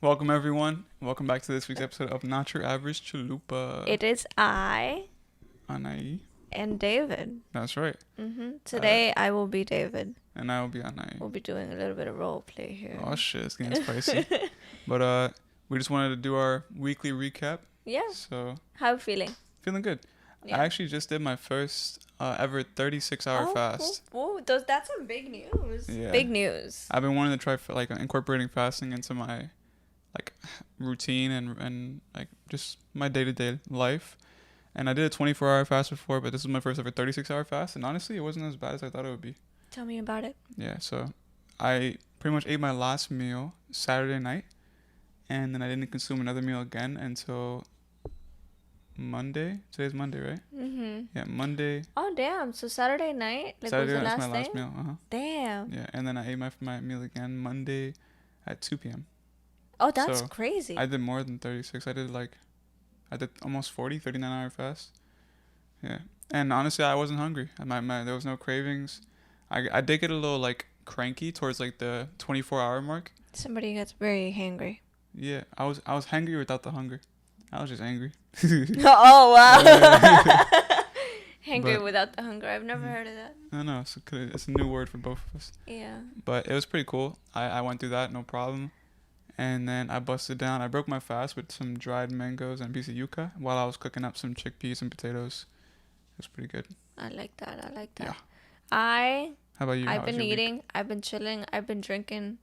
Welcome everyone. Welcome back to this week's episode of Not Your Average Chalupa. It is I Anahi. and David. That's right. Today I will be David. And I will be Anahi. We'll be doing a little bit of role play here. Oh shit, it's getting spicy. But we just wanted to do our weekly recap. Yeah. So How are you feeling? feeling good. Yeah. I actually just did my first ever 36-hour fast. Oh, that's some big news. Yeah. Big news. I've been wanting to try for, incorporating fasting into my routine and just my day-to-day life. And I did a 24-hour fast before, but this is my first ever 36-hour fast, and honestly it wasn't as bad as I thought it would be. Tell me about it. Yeah, so I pretty much ate my last meal Saturday night, and then I didn't consume another meal again until Monday. Today's Monday, right? Yeah, Monday. Oh damn! So Saturday night, Saturday was the night was last my day? last meal. Damn. Yeah, and then I ate my meal again Monday at 2 p.m. Oh, that's So, crazy. I did more than 36. I did almost 39-hour fast. Yeah, and honestly, I wasn't hungry. There was no cravings. I did get a little cranky towards the 24-hour mark. Somebody gets very hangry. Yeah, I was hungry without the hunger. I was just angry. Oh wow. Hangry But- without the hunger. I've never heard of that. I don't know. It's a new word for both of us. Yeah. But it was pretty cool. I went through that, no problem. And then I busted down. I broke my fast with some dried mangoes and a piece of yuca while I was cooking up some chickpeas and potatoes. It was pretty good. I like that. Yeah. How about you? How I've was been your week? eating. I've been chilling. I've been drinking.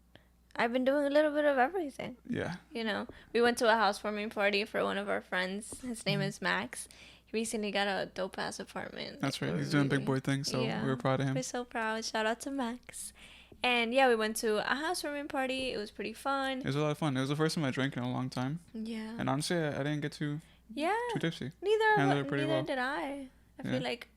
I've been doing a little bit of everything. Yeah. You know, we went to a housewarming party for one of our friends. His name is Max. He recently got a dope ass apartment. That's right. we're He's doing big really- boy things, so yeah, we were proud of him. We're so proud. Shout out to Max. And yeah, we went to a housewarming party. It was pretty fun. It was a lot of fun. It was the first time I drank in a long time. Yeah. And honestly, I didn't get too Yeah. tipsy. Neither it pretty neither well. did I. I Yeah. feel like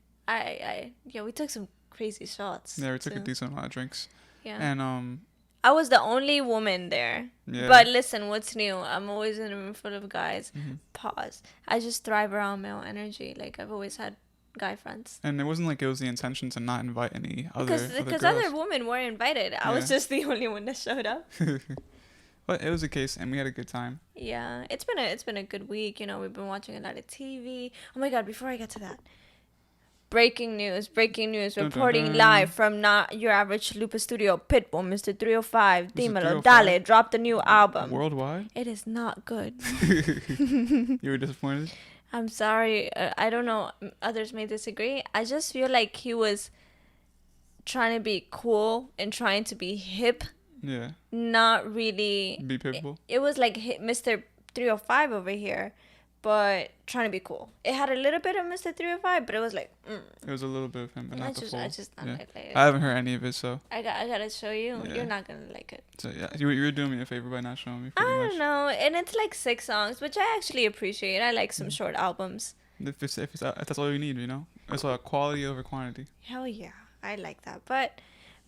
we took some crazy shots. Yeah, we took a too. decent amount of drinks. Yeah. And I was the only woman there. yeah. But listen, what's new? I'm always in a room full of guys. Mhm. Pause. I just thrive around male energy. I've always had guy friends. And it wasn't like it was the intention to not invite any Because girls. other women were invited. I was Yeah. just the only one that showed up. But it was a case, and we had a good time. Yeah, it's been a good week. You know, we've been watching a lot of TV. Oh my god! Before I get to that, breaking news! Dun, dun, Reporting dun. live from Not Your Average Chalupa Studio. Pitbull, Mr. 305, Mr. Dímelo, 305? Dale, dropped a new album. Worldwide? It is not good. You were disappointed? I'm sorry. I don't know. Others may disagree. I just feel like he was trying to be cool and trying to be hip. Yeah. Not really. Be Pitbull? It was like Mr. 305 over here, but trying to be cool. It had a little bit of Mr. 305, but it was like. It was a little bit of him, but not the full. I just not yeah. like it. I haven't heard any of it, so. I gotta show you. Yeah. You're not gonna like it. So yeah, you were doing me a favor by not showing me pretty I much. don't know, and it's like 6 songs, which I actually appreciate. I like some short albums. If that's all you need, you know? It's like quality over quantity. Hell yeah, I like that. But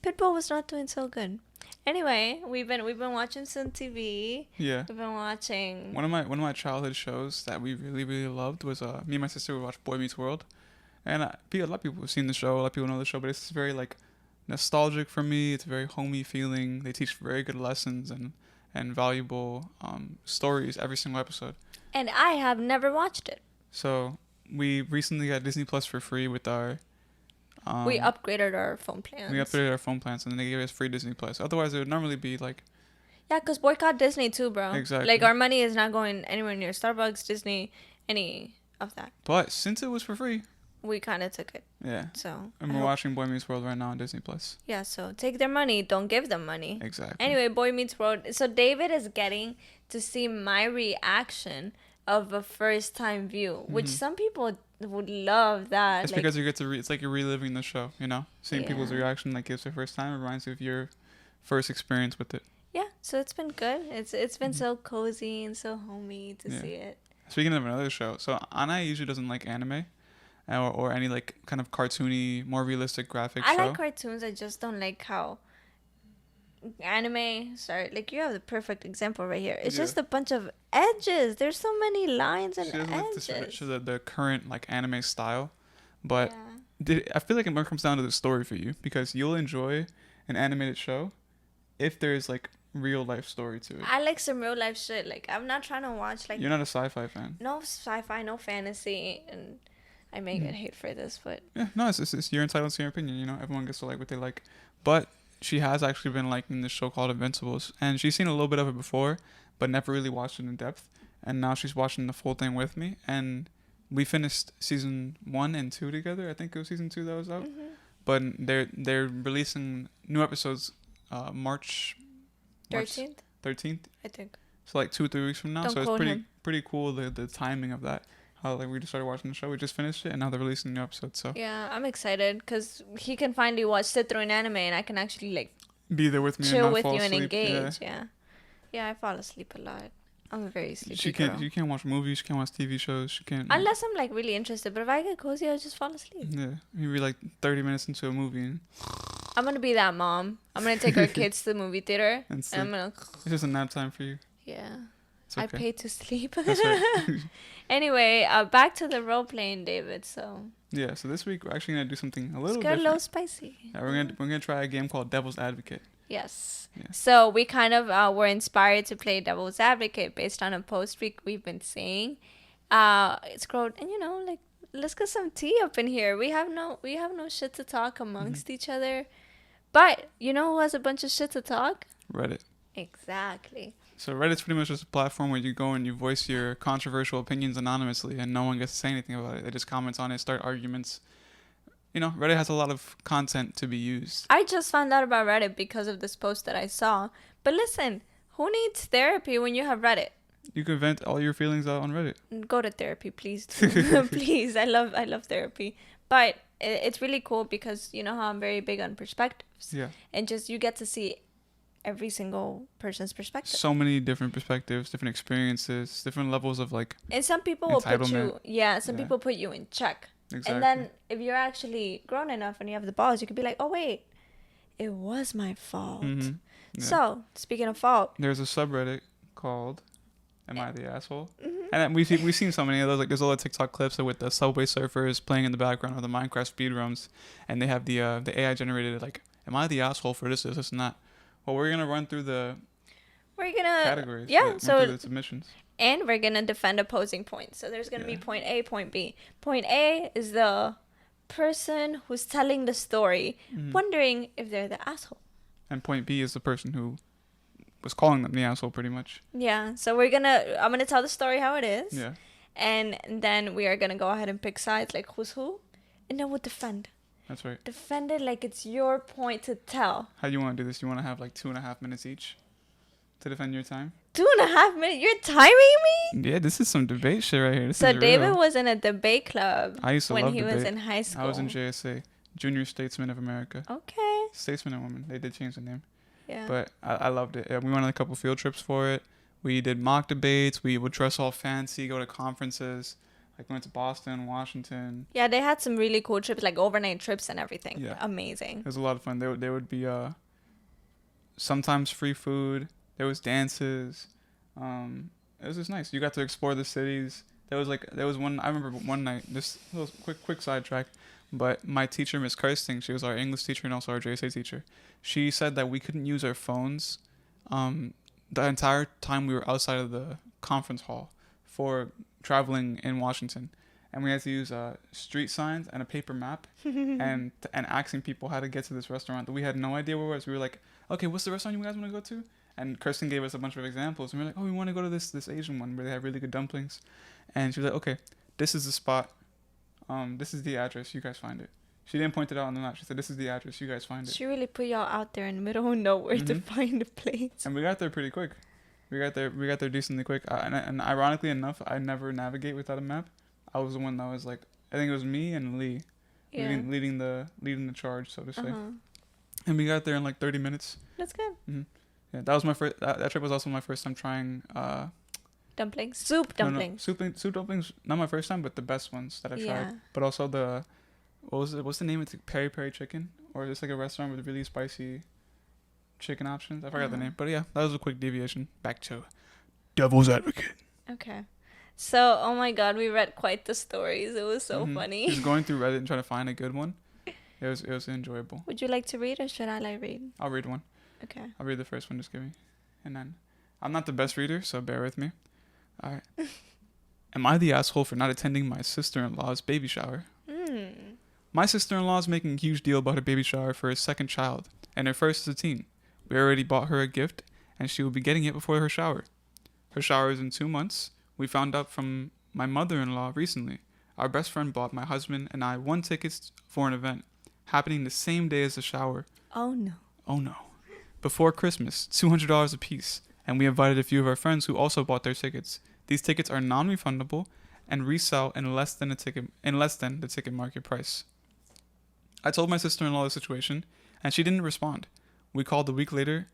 Pitbull was not doing so good. Anyway, we've been watching some TV. Yeah. We've been watching. One of my childhood shows that we really, really loved was me and my sister would watch Boy Meets World. And a lot of people have seen the show, a lot of people know the show, but it's very nostalgic for me. It's a very homey feeling. They teach very good lessons and valuable stories every single episode. And I have never watched it. So we recently got Disney Plus for free with our. We upgraded our phone plans. We upgraded our phone plans and then they gave us free Disney Plus. Otherwise, it would normally be Yeah, because boycott Disney too, bro. Exactly. Our money is not going anywhere near Starbucks, Disney, any of that. But since it was for free, We kind of took it. yeah. So. And I we're hope- watching Boy Meets World right now on Disney Plus. Yeah, so take their money. Don't give them money. Exactly. Anyway, Boy Meets World. So David is getting to see my reaction of a first time view, which some people would love that. It's because you get to it's like you're reliving the show, you know? Seeing people's Yeah. reaction like it's their first time. It reminds you of your first experience with it. Yeah, so it's been good. It's been so cozy and so homey to Yeah. see it. Speaking of another show, so Anna usually doesn't like anime or any kind of cartoony, more realistic graphic I show. like cartoons. I just don't like how anime. Sorry, you have the perfect example right here. It's Yeah. just a bunch of edges. There's so many lines and She doesn't like edges. the current anime style, but Yeah. I feel like it more comes down to the story for you because you'll enjoy an animated show if there's real life story to it. I like some real life shit. Like, I'm not trying to watch like You're not a sci-fi fan. no sci-fi, no fantasy, and I may get hate for this, but Yeah, no, it's you're entitled to your opinion. You know, everyone gets to like what they like. But she has actually been liking this show called Invincibles, and she's seen a little bit of it before, but never really watched it in depth. And now she's watching the full thing with me, and we finished season 1 and 2 together. I think it was season 2 that was out. But they're releasing new episodes March 13th. I think. So like 2-3 weeks from now. Don't So it's quote him. pretty cool the timing of that. How like we just started watching the show, we just finished it, and now they're releasing new episodes. So Yeah, I'm excited because he can finally sit through an anime, and I can actually like be there with me, chill and not with fall you and asleep. engage. Yeah, I fall asleep a lot. I'm a very sleepy girl. You can't watch movies. She can't watch TV shows. She can't. Unless I'm like really interested, but if I get cozy, I just fall asleep. Yeah, maybe like 30 minutes into a movie. And I'm gonna be that mom. I'm gonna take our kids to the movie theater, And and I'm gonna. it's just a nap time for you. Yeah. It's okay. I pay to sleep. That's right. Anyway, back to the role playing, David. So Yeah. So this week we're actually gonna do something a little it's got a different. little spicy. Yeah, we're gonna try a game called Devil's Advocate. Yes. Yeah. So we kind of were inspired to play Devil's Advocate based on a post we've been seeing. It's called, and like let's get some tea up in here. We have no shit to talk amongst each other, but you know who has a bunch of shit to talk? Reddit. Exactly. So Reddit's pretty much just a platform where you go and you voice your controversial opinions anonymously, and no one gets to say anything about it. They just comment on it, start arguments. You know, Reddit has a lot of content to be used. I just found out about Reddit because of this post that I saw. But listen, who needs therapy when you have Reddit? You can vent all your feelings out on Reddit. Go to therapy, please. Please. I love therapy. But it's really cool because you know how I'm very big on perspectives. Yeah. And just you get to see every single person's perspective. So many different perspectives, different experiences, different levels of like. And some people will put you, Entitlement. some Yeah. people put you in check. Exactly. And then if you're actually grown enough and you have the balls, you could be like, oh wait, it was my fault. Mm-hmm. Yeah. So speaking of fault, There's a subreddit called "Am I the Asshole?" Mm-hmm. And we've seen so many of those. Like there's all the TikTok clips with the Subway Surfers playing in the background of the Minecraft speedruns, and they have the AI generated like, "Am I the asshole for this, and that?" Well, we're gonna run through the we're gonna categories. yeah. Run So through the submissions. and we're gonna defend opposing points. So there's gonna be point A, point B. Point A is the person who's telling the story, wondering if they're the asshole. And point B is the person who was calling them the asshole, pretty much. Yeah. So I'm gonna tell the story how it is. Yeah. And then we are gonna go ahead and pick sides, like who's who, and then we'll defend. That's right. Defend it like it's your point to tell. How do you want to do this? You want to have like 2.5 minutes each to defend your time? 2.5 minutes? You're timing me? Yeah, this is some debate shit right here. This So is David real. was in a debate club I used to when love he was debate. in high school. I was in JSA, Junior Statesman of America. Okay. Statesman and Women. They did change the name. Yeah. But I loved it. We went on a couple field trips for it. We did mock debates. We would dress all fancy, go to conferences. Like went to Boston, Washington. Yeah, they had some really cool trips, like overnight trips and everything. Yeah. Amazing. It was a lot of fun. There would be sometimes free food. There was dances. It was just nice. You got to explore the cities. There was one. I remember one night. This little quick sidetrack, but my teacher, Miss Kirsting, she was our English teacher and also our JSA teacher. She said that we couldn't use our phones, the entire time we were outside of the conference hall for traveling in Washington, and we had to use street signs and a paper map, and asking people how to get to this restaurant that we had no idea where it was. We were like, okay, what's the restaurant you guys want to go to? And Kirsten gave us a bunch of examples, and we were like, oh, we want to go to this Asian one where they have really good dumplings. And she was like, okay, this is the spot. This is the address. You guys find it. She didn't point it out on the map. She said, this is the address. You guys find it. She really put y'all out there in the middle of nowhere to find a place. And we got there pretty quick. We got there decently quick. And ironically enough, I never navigate without a map. I was the one that was like, I think it was me and Lee leading the charge, so to say. And we got there in like 30 minutes. That's good. Mm-hmm. Yeah, that was my first. That trip was also my first time trying. Dumplings, soup dumplings. No, soup dumplings. Not my first time, but the best ones that I tried. But also the, what's the name of it? Peri Peri chicken, or it's like a restaurant with really spicy chicken options. I forgot the name, but yeah, that was a quick deviation. Back to Devil's Advocate. Okay. So, oh my God, we read quite the stories. It was so funny. Just going through Reddit and trying to find a good one. It was enjoyable. Would you like to read, or should I read? I'll read one. Okay. I'll read the first one. Just give me. And then I'm not the best reader, so bear with me. All right. Am I the asshole for not attending my sister-in-law's baby shower? My sister-in-law is making a huge deal about her baby shower for her second child, and her first as a teen. We already bought her a gift, and she will be getting it before her shower. Her shower is in 2 months. We found out from my mother-in-law recently. Our best friend bought my husband and I 1 tickets for an event, happening the same day as the shower. Oh no. Oh no. Before Christmas, $200 a piece, and we invited a few of our friends who also bought their tickets. These tickets are non-refundable and resell in less than the ticket market price. I told my sister-in-law the situation, and she didn't respond. We called a week later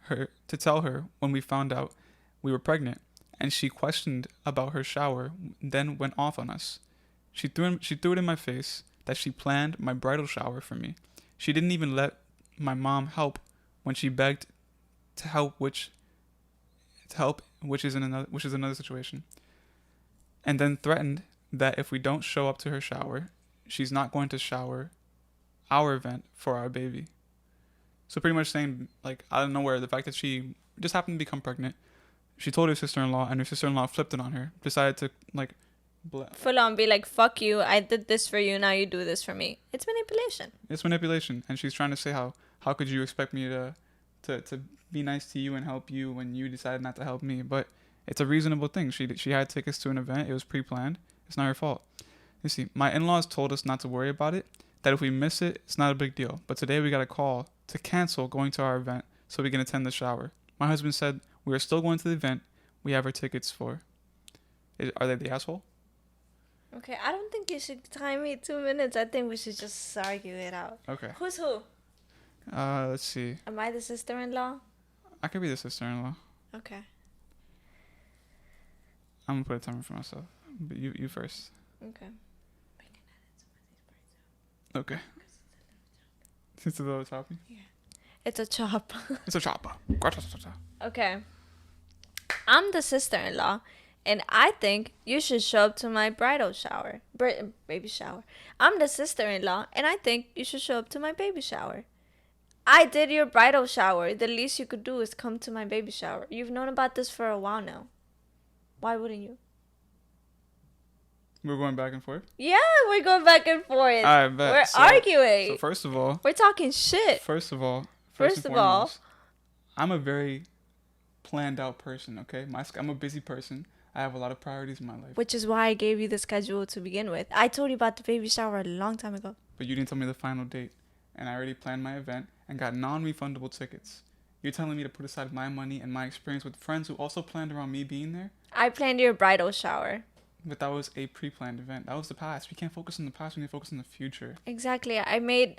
her to tell her when we found out we were pregnant, and she questioned about her shower, then went off on us. She threw it in my face that she planned my bridal shower for me. She didn't even let my mom help when she begged to help, which is another situation. And then threatened that if we don't show up to her shower, she's not going to shower our event for our baby. So pretty much saying, like, out of nowhere, the fact that she just happened to become pregnant, she told her sister-in-law, and her sister-in-law flipped it on her, decided to, like, full on be like, fuck you, I did this for you, now you do this for me. It's manipulation. It's manipulation. And she's trying to say how could you expect me to be nice to you and help you when you decided not to help me? But it's a reasonable thing. She had tickets to an event. It was pre-planned. It's not her fault. You see, my in-laws told us not to worry about it, that if we miss it, it's not a big deal. But today we got a call to cancel going to our event so we can attend the shower. My husband said we are still going to the event we have our tickets for. Are they the asshole? Okay, I don't think you should time me 2 minutes. I think we should just argue it out. Okay. Who's who? Let's see. Am I the sister-in-law? I could be the sister-in-law. Okay. I'm gonna put a timer for myself. But you first. Okay. Okay. It's a little choppy. Yeah. It's a chop. It's a chopper. Okay. I'm the sister-in-law, and I think you should show up to my bridal shower. Baby shower. I'm the sister-in-law, and I think you should show up to my baby shower. I did your bridal shower. The least you could do is come to my baby shower. You've known about this for a while now. Why wouldn't you? We're going back and forth? Yeah, we're going back and forth. I bet. We're arguing. So first of all, we're talking shit. First of all, I'm a very planned out person, okay? I'm a busy person. I have a lot of priorities in my life. Which is why I gave you the schedule to begin with. I told you about the baby shower a long time ago. But you didn't tell me the final date. And I already planned my event and got non-refundable tickets. You're telling me to put aside my money and my experience with friends who also planned around me being there? I planned your bridal shower. But that was a pre-planned event. That was the past. We can't focus on the past. We need to focus on the future. Exactly. I made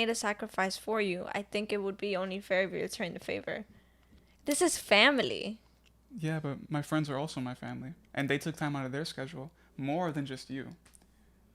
a sacrifice for you. I think it would be only fair if you return the favor. This is family. Yeah, but my friends are also my family. And they took time out of their schedule. More than just you.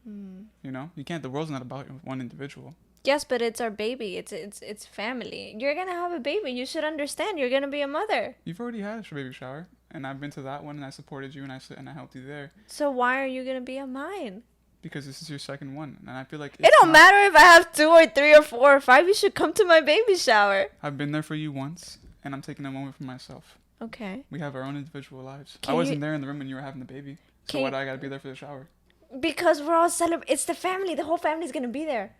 You know? You can't. The world's not about one individual. Yes, but it's our baby. It's family. You're going to have a baby. You should understand. You're going to be a mother. You've already had a baby shower. And I've been to that one, and I supported you, and I helped you there. So why are you gonna be at mine? Because this is your second one, and I feel like it don't matter if I have 2 or 3 or 4 or 5. You should come to my baby shower. I've been there for you once, and I'm taking a moment for myself. Okay. We have our own individual lives. I wasn't there in the room when you were having the baby, so why do I gotta be there for the shower? Because we're all celebrating. It's the family. The whole family's gonna be there.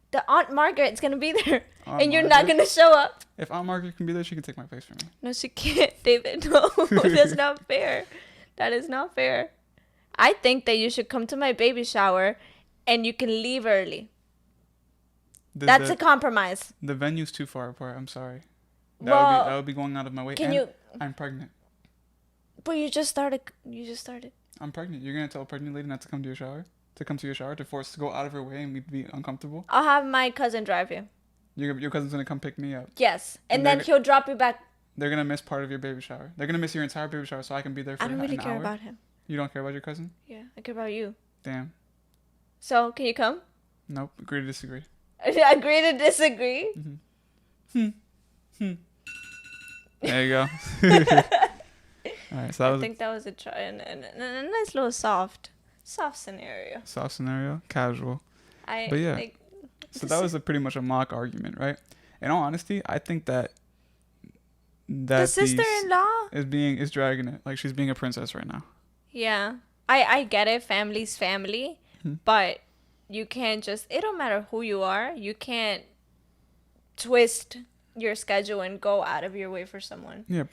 The Aunt Margaret's gonna be there, and you're not gonna show up. If Aunt Margaret can be there, she can take my place for me. No, she can't, David. No, that's not fair. That is not fair. I think that you should come to my baby shower, and you can leave early. That's a compromise. The venue's too far apart. I'm sorry. That would be going out of my way. I'm pregnant. But you just started. I'm pregnant. You're gonna tell a pregnant lady not to come to your shower? To come to your shower, to force to go out of her way and me be uncomfortable? I'll have my cousin drive you. Your cousin's gonna come pick me up? Yes, and then he'll drop you back. They're gonna miss part of your baby shower. They're gonna miss your entire baby shower so I can be there for an hour. I don't really care about him. You don't care about your cousin? Yeah, I care about you. Damn. So, can you come? Nope. Agree to disagree. Agree to disagree? Mm-hmm. There you go. All right, so I think that was a nice little soft scenario. Soft scenario, casual. But yeah, so that was pretty much a mock argument, right? In all honesty, I think that The sister-in-law. is dragging it. Like she's being a princess right now. Yeah. I get it. Family's family. But you can't just, it don't matter who you are. You can't twist your schedule and go out of your way for someone. Yeah,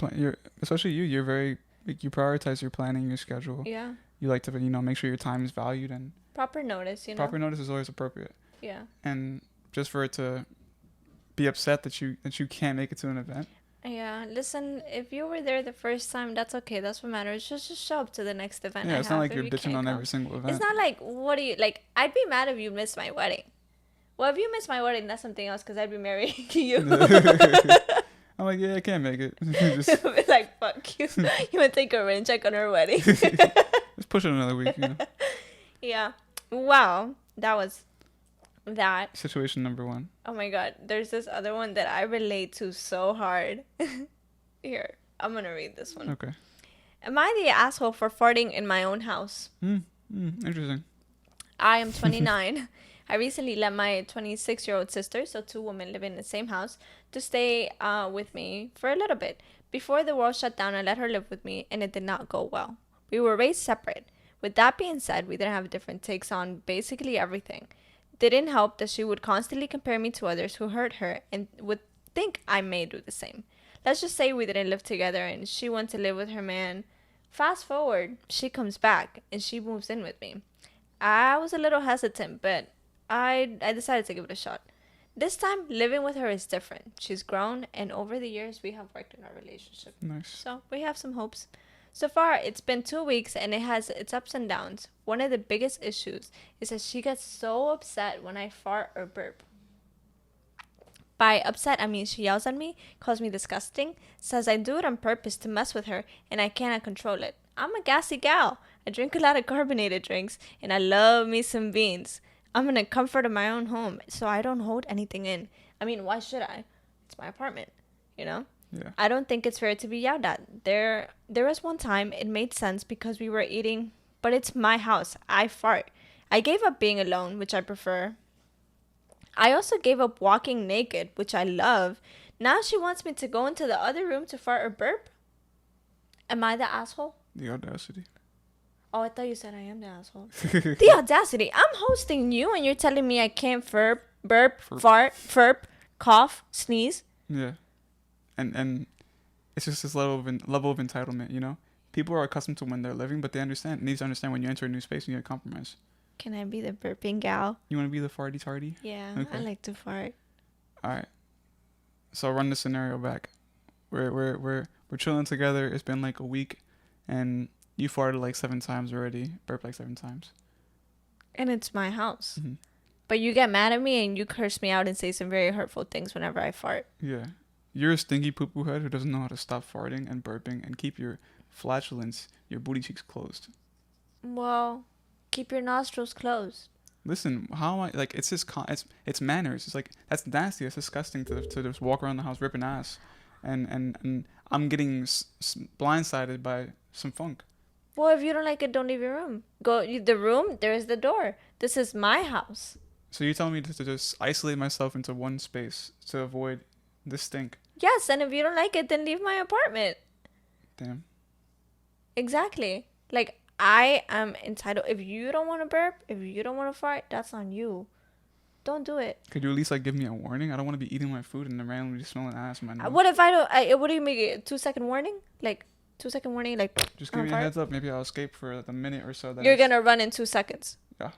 especially you. You're very, like, you prioritize your planning, your schedule. Yeah. You like to, make sure your time is valued, and Proper notice, proper notice is always appropriate. Yeah. And just for it to be upset that you can't make it to an event. Yeah, listen, if you were there the first time, that's okay. That's what matters. Just show up to the next event. Yeah, it's not like you're bitching on every single event. It's not like, what do you, like, I'd be mad if you missed my wedding. Well, if you missed my wedding, that's something else, because I'd be marrying you. I'm like, yeah, I can't make it. Just be like, fuck you. You want to take a rain check on her wedding? just push it another week, Yeah. Wow. That was that. Situation number 1. Oh my god. There's this other one that I relate to so hard. Here. I'm going to read this one. Okay. Am I the asshole for farting in my own house? Interesting. I am 29. I recently let my 26-year-old sister, so 2 women living in the same house, to stay with me for a little bit. Before the world shut down, I let her live with me, and it did not go well. We were raised separate. With that being said, we didn't have different takes on basically everything. Didn't help that she would constantly compare me to others who hurt her and would think I may do the same. Let's just say we didn't live together and she went to live with her man. Fast forward, she comes back and she moves in with me. I was a little hesitant, but I decided to give it a shot. This time, living with her is different. She's grown, and over the years, we have worked in our relationship. Nice. So we have some hopes. So far, it's been 2 weeks, and it has its ups and downs. One of the biggest issues is that she gets so upset when I fart or burp. By upset, I mean she yells at me, calls me disgusting, says I do it on purpose to mess with her, and I cannot control it. I'm a gassy gal. I drink a lot of carbonated drinks, and I love me some beans. I'm in the comfort of my own home, so I don't hold anything in. I mean, why should I? It's my apartment, Yeah. I don't think it's fair to be yelled at. There was one time it made sense because we were eating, but it's my house. I fart. I gave up being alone, which I prefer. I also gave up walking naked, which I love. Now she wants me to go into the other room to fart or burp? Am I the asshole? The audacity. Oh, I thought you said I am the asshole. The audacity. I'm hosting you and you're telling me I can't burp, fart, cough, sneeze. Yeah. And it's just this level of entitlement, People are accustomed to when they're living, but they need to understand when you enter a new space, you need to compromise. Can I be the burping gal? You want to be the farty tardy? Yeah, okay. I like to fart. All right. So I'll run the scenario back. We're chilling together. It's been like a week, and you farted like 7 times already. Burped like 7 times. And it's my house. Mm-hmm. But you get mad at me and you curse me out and say some very hurtful things whenever I fart. Yeah. You're a stinky poo-poo head who doesn't know how to stop farting and burping and keep your flatulence, your booty cheeks closed. Well, keep your nostrils closed. Listen, how am I, like, it's just, it's manners. It's like, that's nasty. It's disgusting to just walk around the house ripping ass. And I'm getting blindsided by some funk. Well, if you don't like it, don't leave your room. The room, there's the door. This is my house. So you're telling me to just isolate myself into one space to avoid this stink? Yes, and if you don't like it, then leave my apartment. Damn. Exactly. Like, I am entitled. If you don't want to burp, if you don't want to fart, that's on you. Don't do it. Could you at least, like, give me a warning? I don't want to be eating my food and then randomly smelling ass in my nose. What if I don't... what do you make it? 2-second warning? Like, 2-second warning? Like, just give me a heads up. Maybe I'll escape for like a minute or so. You're going to run in 2 seconds. Yeah.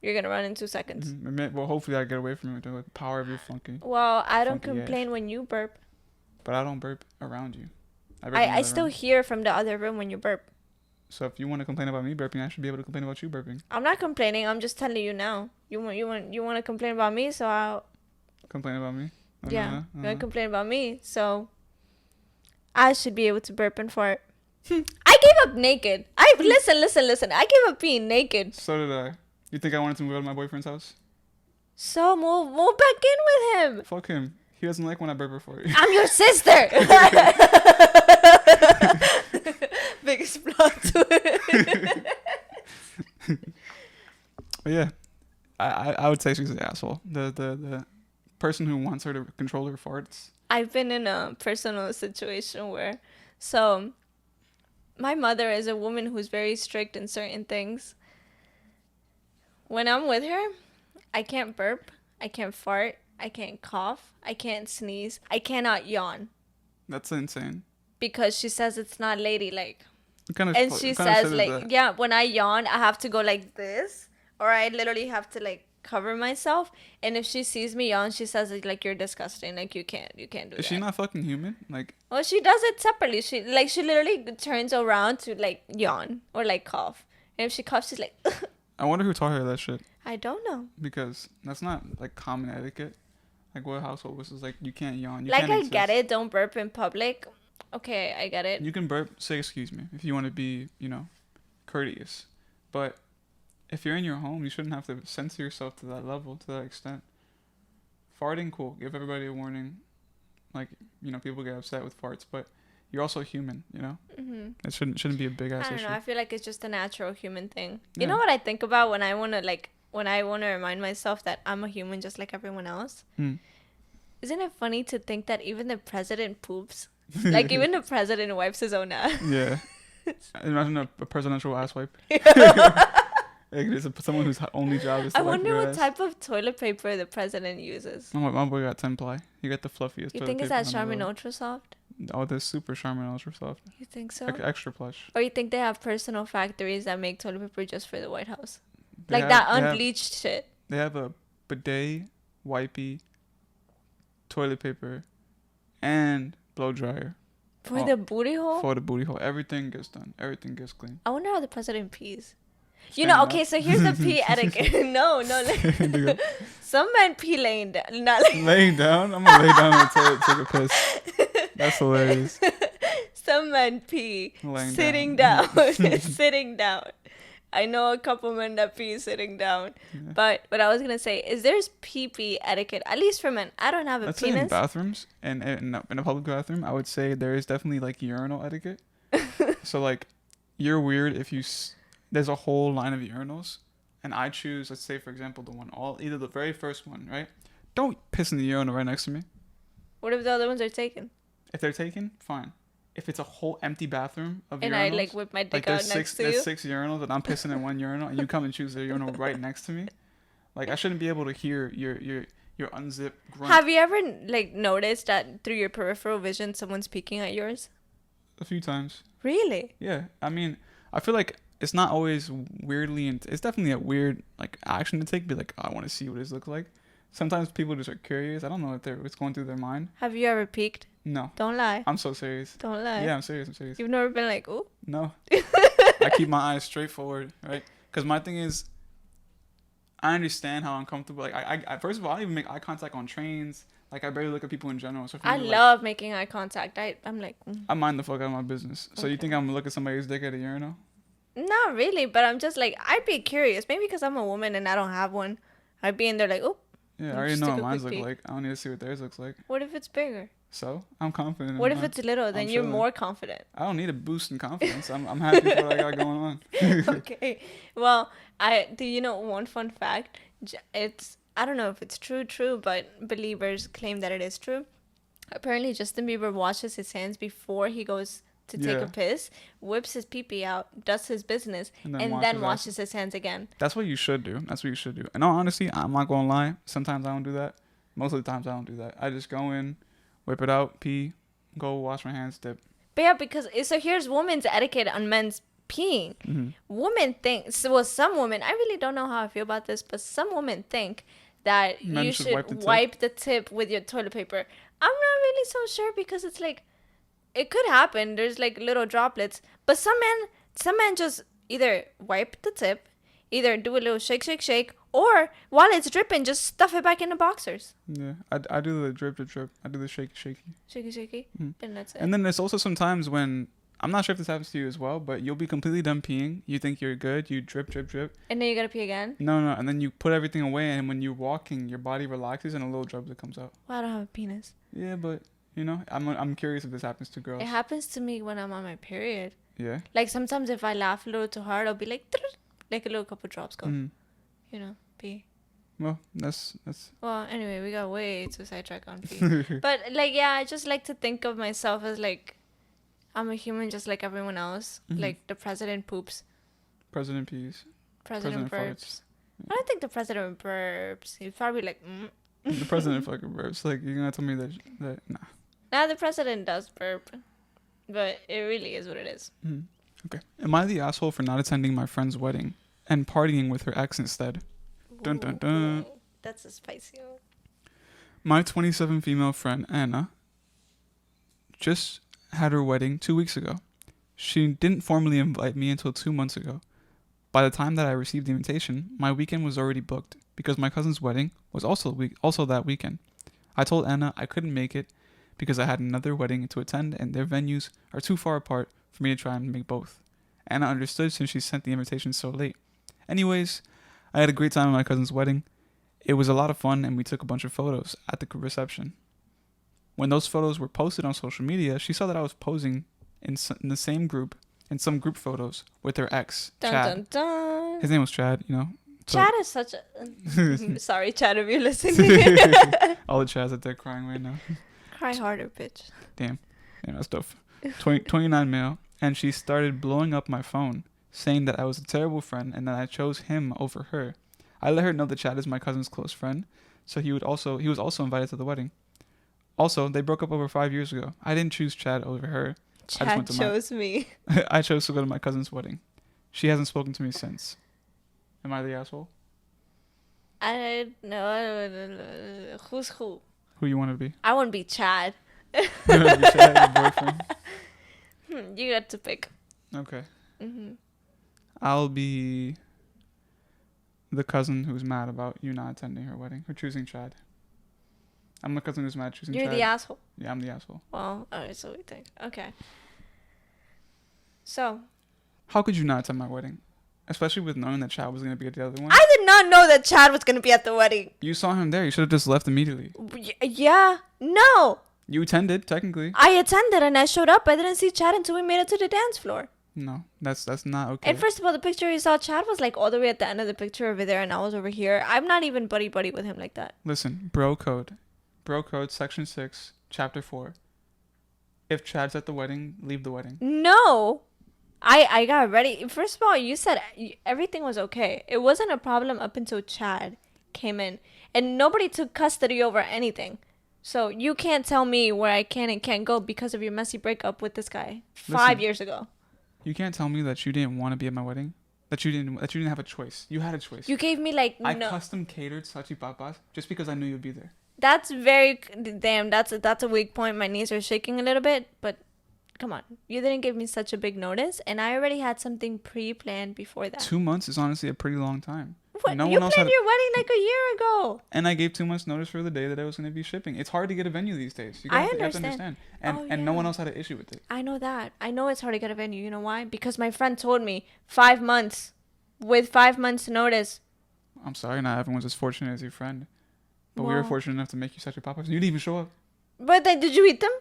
You're going to run in 2 seconds. Mm-hmm. Well, hopefully I get away from it with the power of your funky. Well, I don't complain when you burp. But I don't burp around you. I still hear from the other room when you burp. So if you want to complain about me burping, I should be able to complain about you burping. I'm not complaining. I'm just telling you now. You want to complain about me, so I'll complain about me. Yeah, you want to complain about me, so I should be able to burp and fart. I gave up naked. Listen. I gave up being naked. So did I. You think I wanted to move out of my boyfriend's house? So move back in with him. Fuck him. He doesn't like when I burp before you. I'm your sister. Biggest plot twist. But yeah, I would say she's an asshole. The person who wants her to control her farts. I've been in a personal situation where, so my mother is a woman who's very strict in certain things. When I'm with her, I can't burp, I can't fart, I can't cough, I can't sneeze, I cannot yawn. That's insane. Because she says it's not ladylike. And She says, like, yeah, when I yawn, I have to go like this, or I literally have to, like, cover myself. And if she sees me yawn, she says, like, you're disgusting. Like, you can't do that. Is she not fucking human? Like, well, she does it separately. She literally turns around to, like, yawn or, like, cough. And if she coughs, she's like, I wonder who taught her that shit. I don't know. Because that's not, like, common etiquette. Like, what household was this? Like, you can't yawn. You like, can't I exist. get it. Don't burp in public. Okay, I get it. You can burp, say excuse me, if you want to be, courteous. But if you're in your home, you shouldn't have to censor yourself to that level, to that extent. Farting, cool. Give everybody a warning. Like, people get upset with farts, but you're also human, Mm-hmm. It shouldn't be a big ass I don't issue. know. I feel like it's just a natural human thing. Yeah. You know what I think about when I want to remind myself that I'm a human just like everyone else? Isn't it funny to think that even the president poops? Like, even the president wipes his own ass. Yeah. Imagine a presidential ass wipe. Like, it's someone whose only job is to I wipe wonder your what ass. type of toilet paper the president uses. My boy got 10 ply. He got the fluffiest You toilet think it's paper that in the Charmin world. Ultra Soft? Oh, the super Charmin Ultra Soft. You think so? Extra plush. Or you think they have personal factories that make toilet paper just for the White House? They Like have- that they have- unbleached shit. They have a bidet, wipey, toilet paper, and blow dryer For the booty hole? for the booty hole. Everything gets done. Everything gets clean. I wonder how the president pees. Standing Okay, up. so here's the pee etiquette. No, like, some men pee laying down. Not like Laying down? I'm gonna lay down on the toilet, take a piss. That's hilarious. some men pee Laying sitting down. down. Sitting down. I know a couple men that pee sitting down. Yeah. But what I was gonna say is there's pee etiquette, at least for men. I don't have a Let's say in penis. bathrooms and in a public bathroom, I would say there is definitely like urinal etiquette. So like, you're weird if there's a whole line of urinals, and I choose, let's say for example, either the very first one, right? Don't piss in the urinal right next to me. What if the other ones are taken? If they're taken, fine. If it's a whole empty bathroom of And urinals, I like whip my dick like out there's next to there's you. 6 urinals and I'm pissing in one urinal and you come and choose the urinal right next to me, like I shouldn't be able to hear your unzipped grunt. Have you ever like noticed that through your peripheral vision someone's peeking at yours? A few times. Really? Yeah, I mean, I feel like it's not always weirdly, it's definitely a weird like action to take. Be like, oh, I want to see what this looks like. Sometimes people just are curious. I don't know what's going through their mind. Have you ever peeked? No, Don't lie. I'm so serious. Don't lie. Yeah, I'm serious. You've never been like, ooh. No, I keep my eyes straight forward, right? Because my thing is, I understand how uncomfortable. Like, I first of all, I don't even make eye contact on trains. Like, I barely look at people in general. So for I me, love making eye contact. I'm like, I mind the fuck out of my business. So you Okay. think I'm gonna look at somebody's dick at a urinal? not really, but I'm just like, I'd be curious. Maybe because I'm a woman and I don't have one. I'd be in there like, oh, Yeah, I Just already know take what a mine's quick look peek. like. I don't need to see what theirs looks like. what if it's bigger? So I'm confident. What in if mine. it's little? Then I'm you're chilling. more confident. I don't need a boost in confidence. I'm happy with what I got going on. Okay. Well, do you know one fun fact? I don't know if it's true, but believers claim that it is true. Apparently, Justin Bieber washes his hands before he goes to take Yeah. a piss, whips his pee-pee out, does his business, and then washes his hands again. That's what you should do. That's what you should do. And all honesty, I'm not gonna lie. Sometimes I don't do that. Most of the times I don't do that. I just go in, whip it out, pee, go wash my hands, dip. But yeah, because so here's women's etiquette on men's peeing. Mm-hmm. Women think, well, some women, I really don't know how I feel about this, but some women think that Men you should should wipe wipe the the, tip. tip with your toilet paper. I'm not really so sure because it's like, it could happen. There's like little droplets, but some men just either wipe the tip, either do a little shake, or while it's dripping, just stuff it back in the boxers. Yeah, I do the drip. I do the shaky. Shaky, Mhm. and that's it. And then there's also some times when, I'm not sure if this happens to you as well, but you'll be completely done peeing. You think you're good. You drip. And then you gotta pee again. No. And then you put everything away, and when you're walking, your body relaxes and a little droplet comes out. Well, I don't have a penis. Yeah, but I'm curious if this happens to girls. It happens to me when I'm on my period. Yeah. Like sometimes if I laugh a little too hard, I'll be like a little couple drops go. Mm. Pee. Well, that's Well, anyway, we got way too sidetracked on pee. But like, yeah, I just like to think of myself as like I'm a human just like everyone else. Mhm. Like the president poops, President peas. president burps. farts. I don't think the president burps. He's probably like, The president fucking burps. Like, you're gonna tell me that nah. Nah, the president does burp, but it really is what it is. Mhm. Okay. Am I the asshole for not attending my friend's wedding and partying with her ex instead? Dun, dun, dun. Ooh, that's a spicy one. My 27 female friend Anna just had her wedding 2 weeks ago. She didn't formally invite me until 2 months ago. By the time that I received the invitation, my weekend was already booked because my cousin's wedding was also that weekend. I told Anna I couldn't make it because I had another wedding to attend and their venues are too far apart for me to try and make both. Anna understood since she sent the invitation so late. Anyways, I had a great time at my cousin's wedding. It was a lot of fun and we took a bunch of photos at the reception. When those photos were posted on social media, she saw that I was posing in the same group, in some group photos, with her ex, Dun, Chad. dun, dun. His name was Chad, you know. So- Chad is such a. Sorry, Chad, if you're listening. All the Chads out there crying right now. Cry harder, bitch. Damn, that's tough. 29 male, and she started blowing up my phone, saying that I was a terrible friend and that I chose him over her. I let her know that Chad is my cousin's close friend, so he was also invited to the wedding. Also, they broke up over 5 years ago. I didn't choose Chad over her. Chad chose me. I chose to go to my cousin's wedding. She hasn't spoken to me since. Am I the asshole? I don't know. Who's who? Who you want to be? I want to be Chad. You want to be Chad, your boyfriend? You got to pick. Okay. Mm-hmm. I'll be the cousin who's mad about you not attending her wedding, or choosing Chad. I'm the cousin who's mad choosing You're Chad. the asshole. Yeah, I'm the asshole. Well, alright, so we think. Okay. So. How could you not attend my wedding? Especially with knowing that Chad was going to be at the other one. I did not know that Chad was going to be at the wedding. You saw him there. You should have just left immediately. Yeah. No. You attended, technically. I attended and I showed up. I didn't see Chad until we made it to the dance floor. No, that's not okay. And first of all, the picture you saw, Chad was like all the way at the end of the picture over there and I was over here. I'm not even buddy-buddy with him like that. Listen, bro code, section 6, chapter 4. If Chad's at the wedding, leave the wedding. No. I got ready. First of all, you said everything was okay. It wasn't a problem up until Chad came in. And nobody took custody over anything. So you can't tell me where I can and can't go because of your messy breakup with this guy 5 years ago. You can't tell me that you didn't want to be at my wedding. That you didn't have a choice. You had a choice. You gave me like I no. custom catered salchipapas just because I knew you'd be there. That's very damn. That's a weak point. My knees are shaking a little bit, but come on, you didn't give me such a big notice, and I already had something pre-planned before that. 2 months is honestly a pretty long time. What? You planned your wedding like a year ago. And I gave 2 months notice for the day that I was going to be shipping. It's hard to get a venue these days. You have to understand. And no one else had an issue with it. I know that. I know it's hard to get a venue. You know why? Because my friend told me 5 months. With 5 months notice. I'm sorry, not everyone's as fortunate as your friend. But we were fortunate enough to make you such a pop-up. You didn't even show up. But then, did you eat them?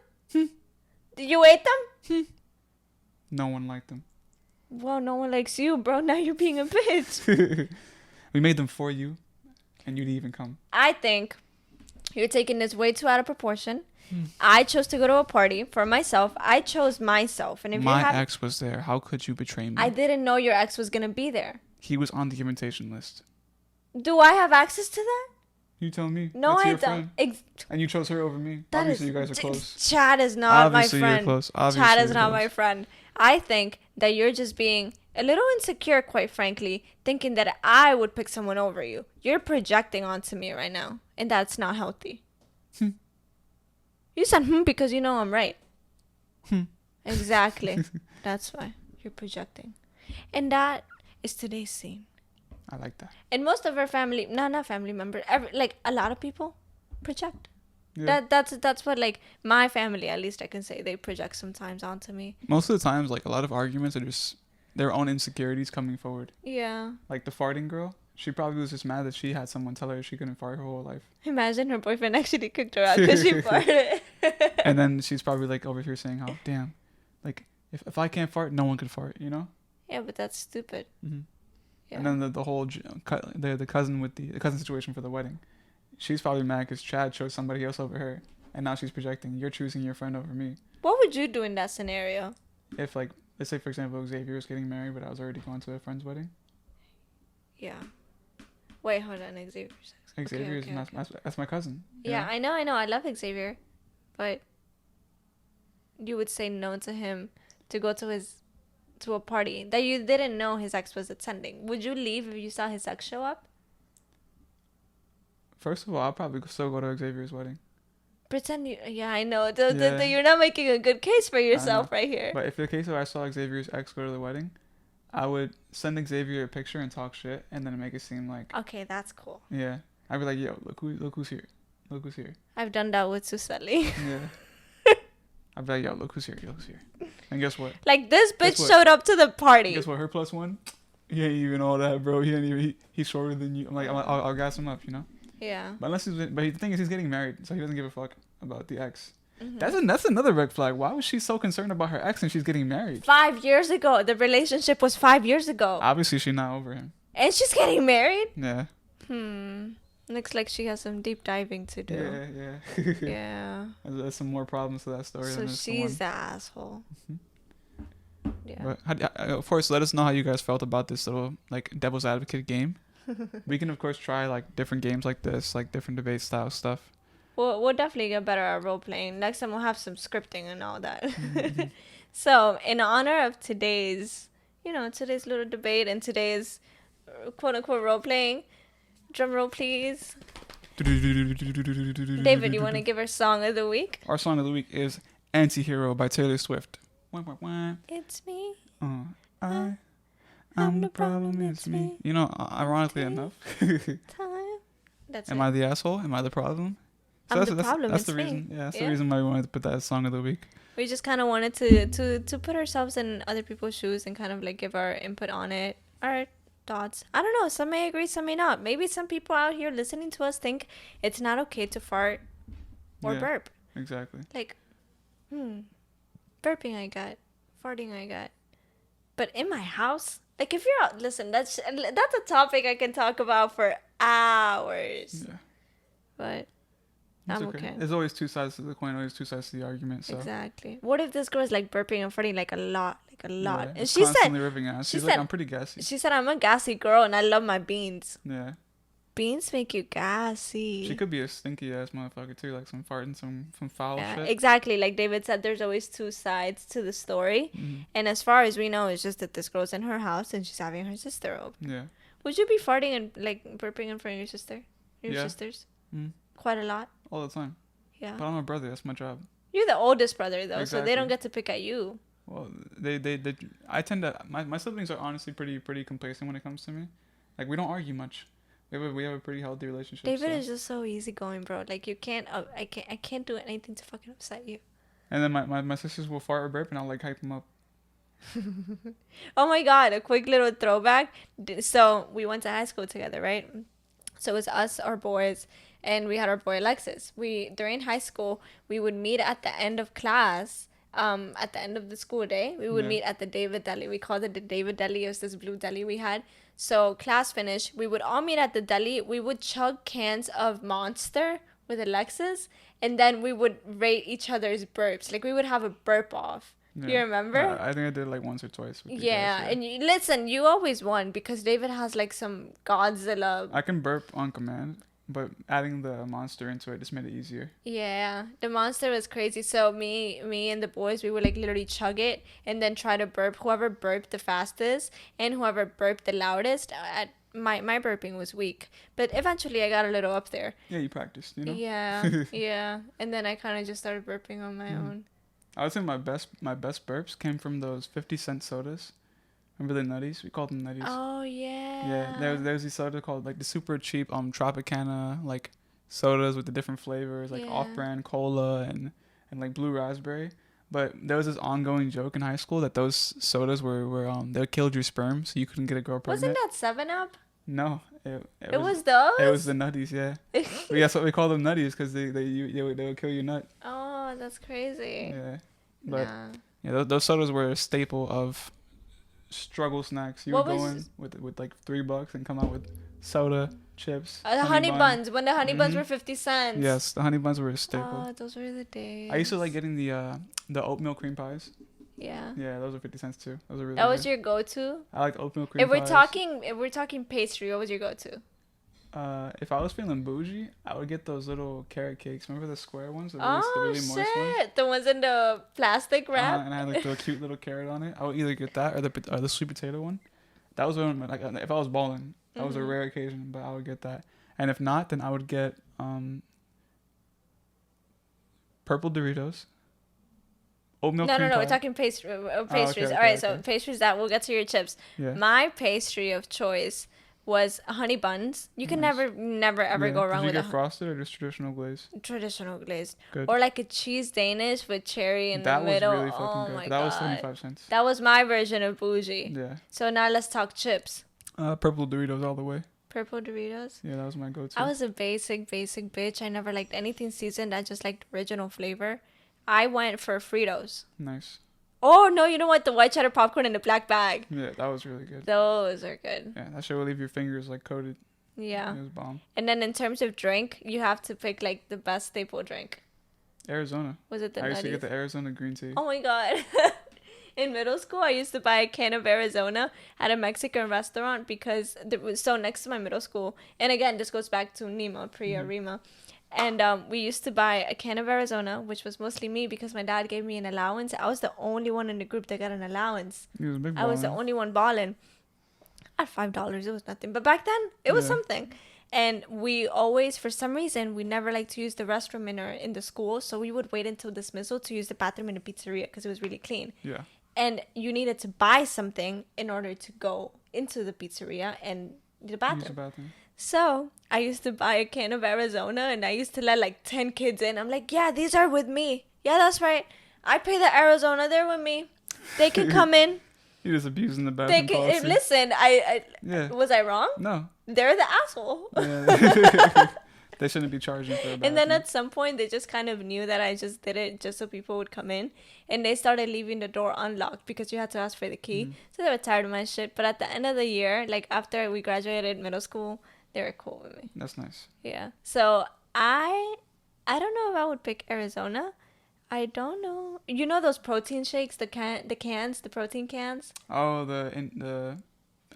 Did you eat them? No one liked them. Well, no one likes you, bro. Now you're being a bitch. We made them for you, and you didn't even come. I think you're taking this way too out of proportion. I chose to go to a party for myself. I chose myself. And if my ex was there. How could you betray me? I didn't know your ex was going to be there. He was on the invitation list. Do I have access to that? You tell me. No, That's I your don't. And you chose her over me. Obviously, you guys are close. Chad is not Obviously, my friend. You're close. Obviously, Chad is not my friend. I think that you're just being a little insecure, quite frankly, thinking that I would pick someone over you. You're projecting onto me right now, and that's not healthy. You said because you know I'm right. Exactly. That's why you're projecting. And that is today's scene. I like that. And most of our family, not family members, like a lot of people project. Yeah. That's what, like, my family, at least I can say, they project sometimes onto me. Most of the times, like, a lot of arguments are just their own insecurities coming forward. Yeah. Like the farting girl, she probably was just mad that she had someone tell her she couldn't fart her whole life. Imagine her boyfriend actually kicked her out because she farted. And then she's probably like over here saying, "Oh, damn, like if I can't fart, no one can fart," you know? Yeah, but that's stupid. Mm-hmm. Yeah. And then the cousin with the cousin situation for the wedding, she's probably mad because Chad chose somebody else over her, and now she's projecting you're choosing your friend over me. What would you do in that scenario? If like let's say for example Xavier was getting married, but I was already going to a friend's wedding. Yeah. Wait, hold on, Xavier. Xavier is that's my cousin. Yeah, I know. I love Xavier, but you would say no to him to go to a party that you didn't know his ex was attending. Would you leave if you saw his ex show up? First of all, I'll probably still go to Xavier's wedding. Pretend you. Yeah, I know. You're not making a good case for yourself right here. But if the case where I saw Xavier's ex go to the wedding, I would send Xavier a picture and talk shit, and then make it seem like. Okay, that's cool. Yeah, I'd be like, yo, look who's here, I've done that with Suseli. Yeah. I'd be like, yo, look who's here. And guess what? Like this bitch showed up to the party. Guess what? Her plus one, he ain't even all that, bro. He's shorter than you. I'm like, I'll gas him up, you know. Yeah. But the thing is, he's getting married, so he doesn't give a fuck about the ex. Mm-hmm. That's another red flag. Why was she so concerned about her ex and she's getting married? 5 years ago. The relationship was 5 years ago. Obviously, she's not over him. And she's getting married? Yeah. Looks like she has some deep diving to do. Yeah. Yeah. There's some more problems to that story. So she's the asshole. Mm-hmm. Yeah. But of course, let us know how you guys felt about this little like devil's advocate game. We can of course try like different games like this, like different debate style stuff. We'll definitely get better at role playing. Next time we'll have some scripting and all that. Mm-hmm. So in honor of today's little debate and today's quote unquote role playing, drum roll please. David, you want to give our song of the week? Our song of the week is "Anti-Hero" by Taylor Swift. It's me. I'm the problem, it's me. You know, ironically enough. That's Am I the asshole? Am I the problem? So that's the reason. Yeah, that's the reason why we wanted to put that as song of the week. We just kind of wanted to put ourselves in other people's shoes and kind of like give our input on it, our thoughts. I don't know. Some may agree, some may not. Maybe some people out here listening to us think it's not okay to fart or burp. Exactly. Like, burping I got, farting I got, but in my house. Like if you're out, listen, that's a topic I can talk about for hours. Yeah. But I'm okay. There's always two sides to the coin, always two sides to the argument. So. Exactly. What if this girl is like burping and farting like a lot? Yeah, and she constantly ripping ass. She's like, I'm pretty gassy. She said, I'm a gassy girl and I love my beans. Yeah. Beans make you gassy. She could be a stinky ass motherfucker too, like some farting, some foul shit. Exactly. Like David said, there's always two sides to the story. Mm-hmm. And as far as we know, it's just that this girl's in her house and she's having her sister over. Yeah. Would you be farting and like burping in front of your sister? Your sisters? Mm-hmm. Quite a lot? All the time. Yeah. But I'm a brother. That's my job. You're the oldest brother though, so they don't get to pick at you. Well, I tend to, my siblings are honestly pretty complacent when it comes to me. Like we don't argue much. We have a pretty healthy relationship. David is just so easygoing, bro. Like you can't, I can't do anything to fucking upset you. And then my sisters will fart or burp, and I'll like hype them up. Oh my god! A quick little throwback. So we went to high school together, right? So it was us, our boys, and we had our boy Alexis. During high school, we would meet at the end of class. At the end of the school day, we would meet at the David Deli. We called it the David Deli. It was this blue deli we had. So class finished, we would all meet at the deli. We would chug cans of Monster with Alexis, and then we would rate each other's burps. Like we would have a burp off. Yeah. You remember? I think I did like once or twice. Yeah, and you always won because David has like some Godzilla. I can burp on command. But adding the Monster into it just made it easier. Yeah, the Monster was crazy. So me and the boys, we would like literally chug it and then try to burp. Whoever burped the fastest and whoever burped the loudest. My burping was weak, but eventually I got a little up there. Yeah, you practiced, you know. Yeah, yeah, and then I kind of just started burping on my own. I would say my best burps came from those 50-cent sodas. Remember the nutties? We called them nutties. Oh yeah. Yeah, there's these sodas called like the super cheap Tropicana like sodas with the different flavors like off-brand cola and like blue raspberry. But there was this ongoing joke in high school that those sodas were they killed your sperm, so you couldn't get a girl pregnant. Wasn't that 7-Up? No, it was those. It was the nutties, yeah. That's what we call them nutties because they would kill your nut. Oh, that's crazy. Yeah, but those sodas were a staple of struggle snacks. You What would go was- in with like $3 and come out with soda, chips, The honey bun. buns. When the honey buns Mhm. were 50 cents. Yes, the honey buns were a staple. Oh, those were the days. I used to like getting the oatmeal cream pies. Yeah. Yeah, those were 50 cents too. Those are really That was good. your go-to. I like oatmeal cream If we're pies. talking pastry, what was your go-to? If I was feeling bougie, I would get those little carrot cakes. Remember the square ones? The Oh really moist ones? shit! The ones in the plastic wrap. And I had like the cute little carrot on it. I would either get that or the sweet potato one. That was when like if I was balling, that was a Mhm. rare occasion, but I would get that. And if not, then I would get purple Doritos, oatmeal No, cream no, pie. we're talking pastries. okay, All right, okay. so pastries that we'll get to your chips. Yeah. My pastry of choice was honey buns. You can Nice. never ever Yeah. go wrong Did with you a get frosted or just traditional glaze? traditional glazed, Good. or like a cheese Danish with cherry in That the was middle. really fucking Oh good. my But god, that was 75 cents. that was my version of bougie. Yeah. So now let's talk chips. Purple Doritos all the way. Purple Doritos. Yeah, that was my go-to. I was a basic bitch. I never liked anything seasoned. I just liked original flavor. I went for Fritos. Nice. Oh no, you know what? The white cheddar popcorn in the black bag. Yeah, that was really good. Those are good. Yeah, that shit would leave your fingers like coated. Yeah. It was bomb. And then in terms of drink, you have to pick like the best staple drink. Arizona. Was it the I used to Nutties? get the Arizona green tea. Oh my god. In middle school, I used to buy a can of Arizona at a Mexican restaurant because there was so next to my middle school. And again, this goes back to Nima, Rima. And we used to buy a can of Arizona, which was mostly me because my dad gave me an allowance. I was the only one in the group that got an allowance. He was a big I was the baller. only one balling. At $5, it was nothing. But back then, it was Yeah. something. And we always, for some reason, we never liked to use the restroom in the school. So we would wait until dismissal to use the bathroom in the pizzeria because it was really clean. Yeah. And you needed to buy something in order to go into the pizzeria and the Use the bathroom. bathroom. So I used to buy a can of Arizona and I used to let like 10 kids in. I'm like, yeah, these are with me. Yeah, that's right. I pay the Arizona. They're with me. They can come in. You're just abusing the They bathroom can policy. listen. I Yeah. was I wrong? No. They're the asshole. Yeah. They shouldn't be charging for a bathroom. And then at some point, they just kind of knew that I just did it just so people would come in. And they started leaving the door unlocked because you had to ask for the key. So they were tired of my shit. But at the end of the year, like after we graduated middle school, they were cool with me. That's nice. Yeah. So I don't know if I would pick Arizona. I don't know. You know those protein shakes, the protein cans? Oh, I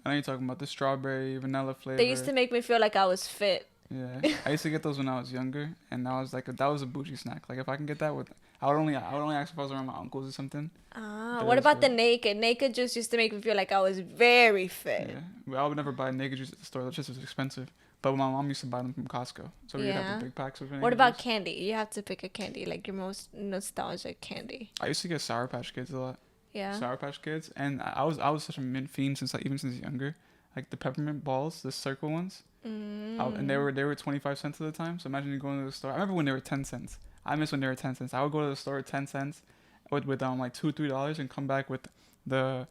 know you're talking about the strawberry vanilla flavor. They used to make me feel like I was fit. Yeah, I used to get those when I was younger, and I was like, that was a bougie snack. Like if I can get that I would only ask if I was around my uncles or something. Ah, But what it was about the good. naked? Naked juice used to make me feel like I was very fit. Yeah, well, I would never buy naked juice at the store. That just was expensive. But my mom used to buy them from Costco, so we'd Yeah. have the big packs of naked What about juice. candy? You have to pick a candy, like your most nostalgic candy. I used to get Sour Patch Kids a lot. Yeah. Sour Patch Kids, and I was such a mint fiend since younger. Like the peppermint balls, the circle ones. And they were 25 cents at the time. So imagine you going to the store. I remember when they were 10 cents. I miss when they were 10 cents. I would go to the store at 10 cents with like $2-3 and come back with the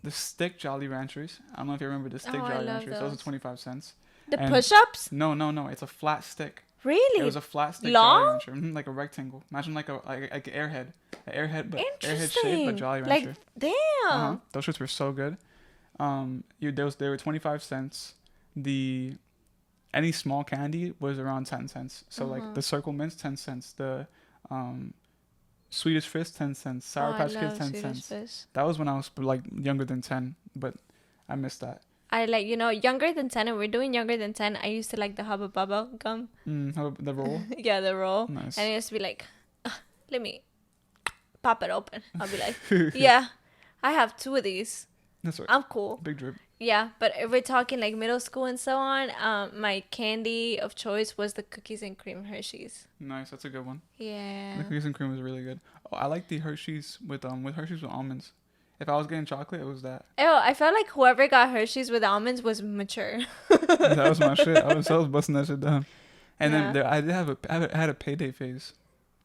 stick Jolly Ranchers. I don't know if you remember the stick Oh, I Jolly love Ranchers. Those those. are 25 cents. The And- push-ups? No, it's a flat stick. Really? It was a flat stick Long? Jolly Rancher, like a rectangle. Imagine like an Airhead, but Airhead shape, but Jolly Like, Rancher. damn. Those shits were so good. They were 25 cents. Any small candy was around 10 cents. So like the Circle Mints 10 cents, the Swedish Fish 10 cents, Sour Oh, I Patch love Kids 10 Swedish cents. Fish. That was when I was like younger than 10, but I missed that. I like, younger than 10, and we're doing younger than 10. I used to like the Hubba Bubba gum. The roll. Yeah, the roll. Nice. And I used to be like, let me pop it open. I'll be like, yeah, I have 2 of these. That's right. I'm cool. Big drip. Yeah, but if we're talking like middle school and so on, my candy of choice was the cookies and cream Hershey's. Nice. That's a good one. Yeah. The cookies and cream was really good. Oh, I like the Hershey's with Hershey's with almonds. If I was getting chocolate, it was that. Oh, I felt like whoever got Hershey's with almonds was mature. That was my shit. I was busting that shit down. And Yeah. then I had a payday phase.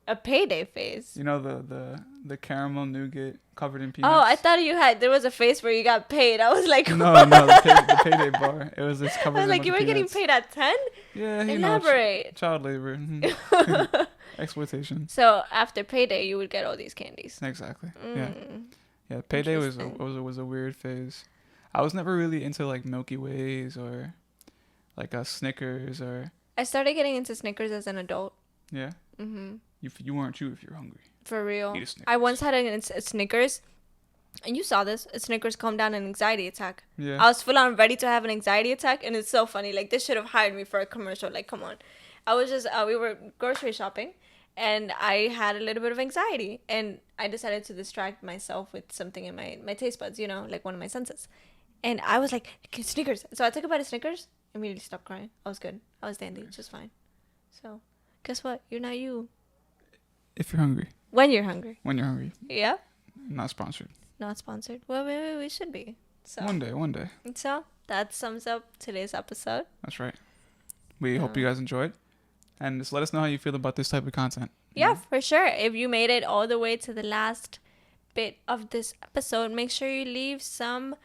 A payday phase. You know the caramel nougat covered in peanuts. Oh, I thought there was a phase where you got paid. I was like, No, the payday bar. It was just covered. I was in like, a you were bunch of getting peanuts. paid at 10? Yeah, Elaborate. child labor, exploitation. So after payday, you would get all these candies. Exactly. Yeah. Yeah, Payday Interesting. was a weird phase. I was never really into like Milky Ways or like Snickers or I started getting into Snickers as an adult. yeah. Mm-hmm. You weren't you if you're hungry. For Eat real. a Snickers. I once had a Snickers, and you saw this. A Snickers calmed down an anxiety attack. Yeah. I was full on ready to have an anxiety attack, and it's so funny. Like, this should have hired me for a commercial. Like, come on. I was just, we were grocery shopping, and I had a little bit of anxiety, and I decided to distract myself with something in my taste buds, you know, like one of my senses. And I was like, Snickers. So I took a bite of Snickers, immediately stopped crying. I was good. I was dandy, just fine. So, guess what? You're not you. If you're hungry. When you're hungry. When you're hungry. Yeah. Not sponsored. Not sponsored. Well, maybe we should be. So One day. So that sums up today's episode. That's right. We hope you guys enjoyed. And just let us know how you feel about this type of content. Yeah, for sure. If you made it all the way to the last bit of this episode, make sure you leave some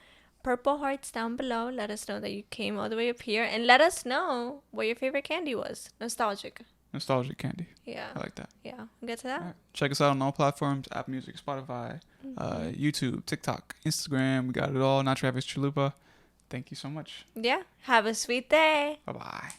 purple hearts down below. Let us know that you came all the way up here. And let us know what your favorite candy was. Nostalgic. Nostalgic candy. Yeah. I like that. Yeah. We'll get to that. All right. Check us out on all platforms. Apple Music, Spotify, YouTube, TikTok, Instagram. We got it all. Not Travis Chalupa. Thank you so much. Yeah. Have a sweet day. Bye-bye.